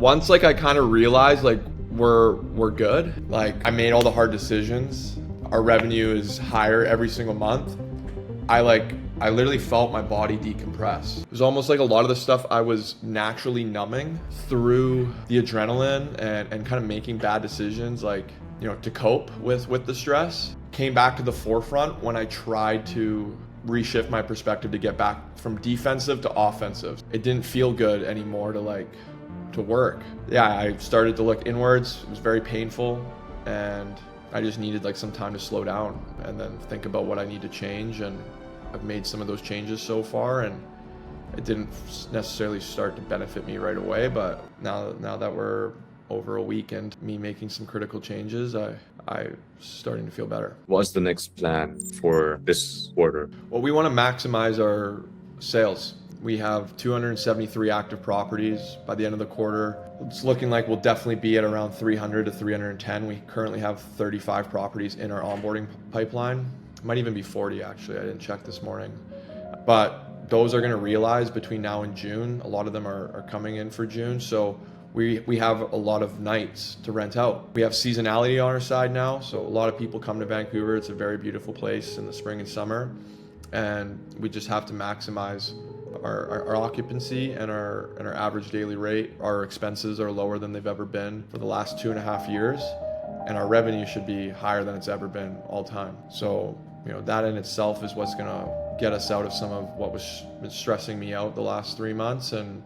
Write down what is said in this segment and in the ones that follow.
Once like I kind of realized like we're good, like I made all the hard decisions, our revenue is higher every single month, I literally felt my body decompress. It was almost like a lot of the stuff I was naturally numbing through the adrenaline and kind of making bad decisions, like, you know, to cope with the stress, came back to the forefront when I tried to reshift my perspective to get back from defensive to offensive. It didn't feel good anymore to work. Yeah, I started to look inwards. It was very painful, and I just needed like some time to slow down and then think about what I need to change. And I've made some of those changes so far, and it didn't necessarily start to benefit me right away, but now that we're over a week and me making some critical changes, I'm starting to feel better. What's the next plan for this quarter? Well, we want to maximize our sales. We have 273 active properties by the end of the quarter. It's looking like we'll definitely be at around 300 to 310. We currently have 35 properties in our onboarding pipeline. It might even be 40 actually, I didn't check this morning. But those are going to realize between now and June. A lot of them are coming in for June. So we have a lot of nights to rent out. We have seasonality on our side now. So a lot of people come to Vancouver. It's a very beautiful place in the spring and summer. And we just have to maximize our occupancy and our average daily rate. Our expenses are lower than they've ever been for the last 2.5 years, and our revenue should be higher than it's ever been all time. So, you know, that in itself is what's gonna get us out of some of what was been stressing me out the last 3 months. And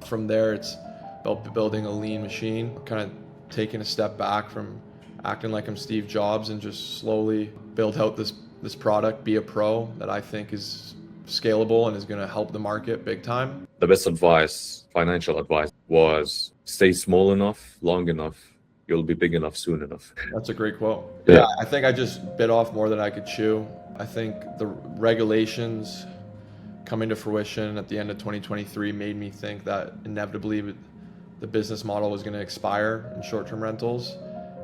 from there, it's about building a lean machine, kind of taking a step back from acting like I'm Steve Jobs and just slowly build out this product, be a pro that I think is scalable and is going to help the market big time. The best advice, financial advice, was stay small enough, long enough, you'll be big enough soon enough. That's a great quote. Yeah. I think I just bit off more than I could chew. I think the regulations coming to fruition at the end of 2023 made me think that inevitably the business model was going to expire in short-term rentals,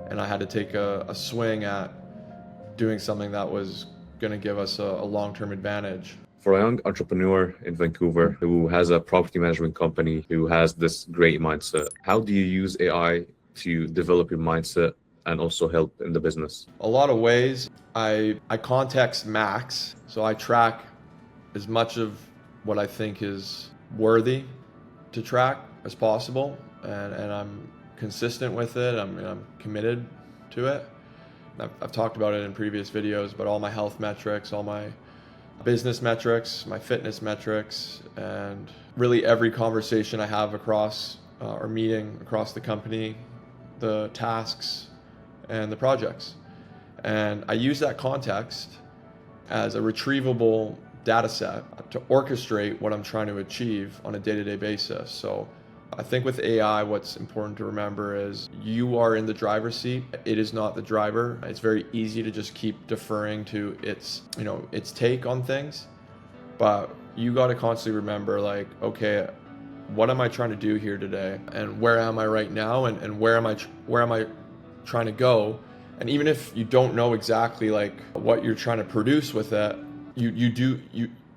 and I had to take a swing at doing something that was going to give us a long-term advantage. For a young entrepreneur in Vancouver who has a property management company, who has this great mindset, how do you use AI to develop your mindset and also help in the business? A lot of ways. I context max, so I track as much of what I think is worthy to track as possible, and I'm consistent with it. I'm committed to it. I've talked about it in previous videos, but all my health metrics, all my business metrics, my fitness metrics, and really every conversation I have across or meeting across the company, the tasks and the projects. And I use that context as a retrievable data set to orchestrate what I'm trying to achieve on a day-to-day basis. So I think with AI, what's important to remember is you are in the driver's seat. It is not the driver. It's very easy to just keep deferring to its take on things. But you got to constantly remember, like, okay, what am I trying to do here today? And where am I right now? And where am I trying to go? And even if you don't know exactly like what you're trying to produce with it,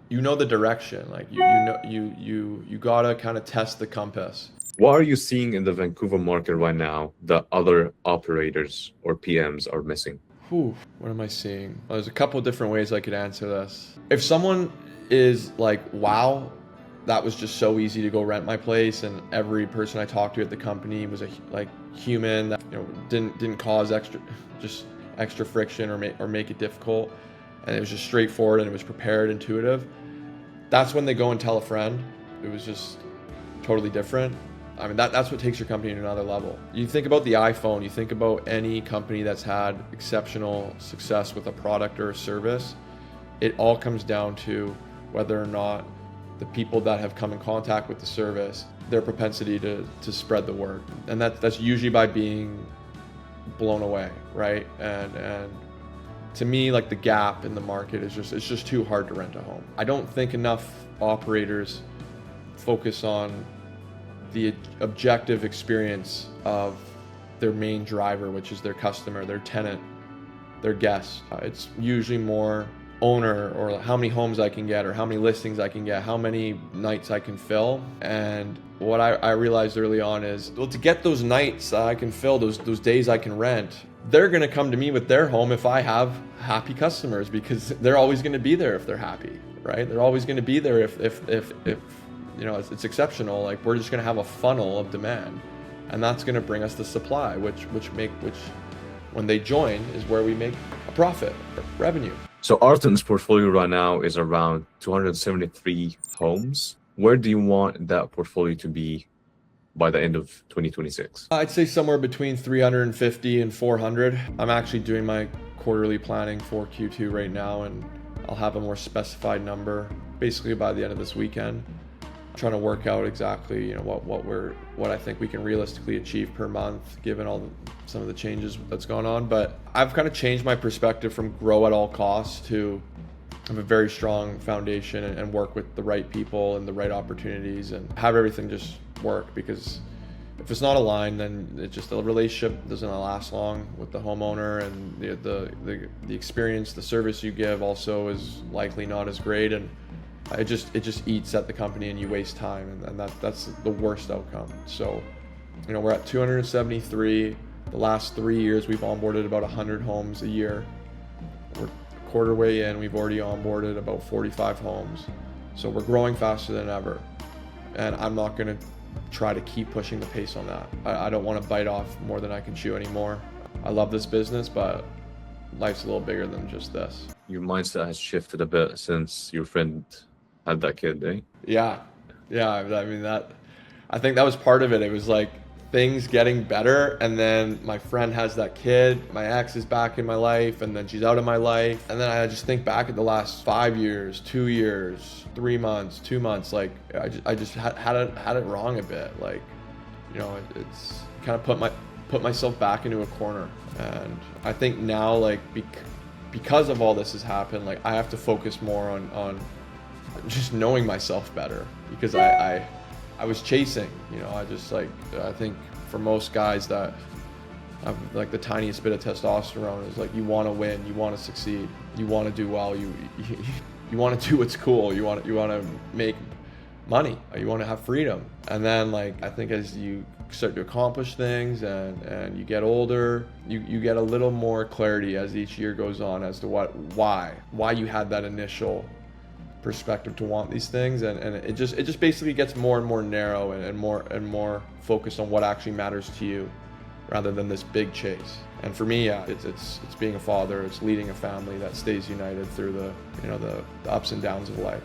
you know the direction. Like you gotta kind of test the compass. What are you seeing in the Vancouver market right now that other operators or PMs are missing? What am I seeing? Well, there's a couple of different ways I could answer this. If someone is like, wow, that was just so easy to go rent my place, and every person I talked to at the company was a human that, you know, didn't cause extra friction or make it difficult, and it was just straightforward and it was prepared, intuitive. That's when they go and tell a friend. It was just totally different. I mean, that's what takes your company to another level. You think about the iPhone, you think about any company that's had exceptional success with a product or a service, it all comes down to whether or not the people that have come in contact with the service, their propensity to spread the word. And that's usually by being blown away, right? And to me, like, the gap in the market is just too hard to rent a home. I don't think enough operators focus on the objective experience of their main driver, which is their customer, their tenant, their guest. It's usually more owner, or how many homes I can get, or how many listings I can get, how many nights I can fill. And what I realized early on is, well, to get those nights I can fill, those days I can rent, they're going to come to me with their home if I have happy customers, because they're always going to be there if they're happy, right? They're always going to be there if you know, it's exceptional. Like, we're just going to have a funnel of demand, and that's going to bring us the supply, which when they join is where we make a profit, revenue. So Arton's portfolio right now is around 273 homes. Where do you want that portfolio to be by the end of 2026? I'd say somewhere between 350 and 400. I'm actually doing my quarterly planning for Q2 right now, and I'll have a more specified number basically by the end of this weekend. I'm trying to work out exactly, you know, what I think we can realistically achieve per month, given some of the changes that's gone on. But I've kind of changed my perspective from grow at all costs to have a very strong foundation and work with the right people and the right opportunities and have everything just work. Because if it's not aligned, then the relationship doesn't last long with the homeowner, and the experience, the service you give also is likely not as great, and it just eats at the company, and you waste time, and that's the worst outcome. So, you know, we're at 273. The last 3 years, we've onboarded about 100 homes a year. We're a quarter way in, we've already onboarded about 45 homes. So we're growing faster than ever. And I'm not going to try to keep pushing the pace on that. I don't want to bite off more than I can chew anymore. I love this business, but life's a little bigger than just this. Your mindset has shifted a bit since your friend had that kid, eh? Yeah. I mean, I think that was part of it. It was like things getting better, and then my friend has that kid, my ex is back in my life, and then she's out of my life. And then I just think back at the last 5 years, 2 years, 3 months, 2 months, like I just had it wrong a bit. Like, you know, it's kind of put myself back into a corner. And I think now, like, because of all this has happened, like, I have to focus more on just knowing myself better, because I was chasing, you know, I think for most guys that have like the tiniest bit of testosterone is like, you want to win, you want to succeed, you want to do well, you want to do what's cool, you want to make money, you want to have freedom. And then, like, I think as you start to accomplish things and you get older, you get a little more clarity as each year goes on as to why you had that initial perspective to want these things, and it just basically gets more and more narrow and more focused on what actually matters to you, rather than this big chase. And for me, yeah, it's being a father, it's leading a family that stays united through the ups and downs of life,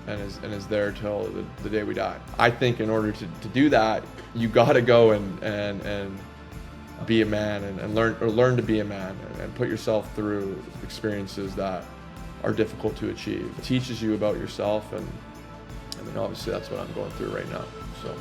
and is there till the day we die. I think in order to do that, you got to go and be a man and learn to be a man, and put yourself through experiences that are difficult to achieve. It teaches you about yourself, and I mean, obviously that's what I'm going through right now. So.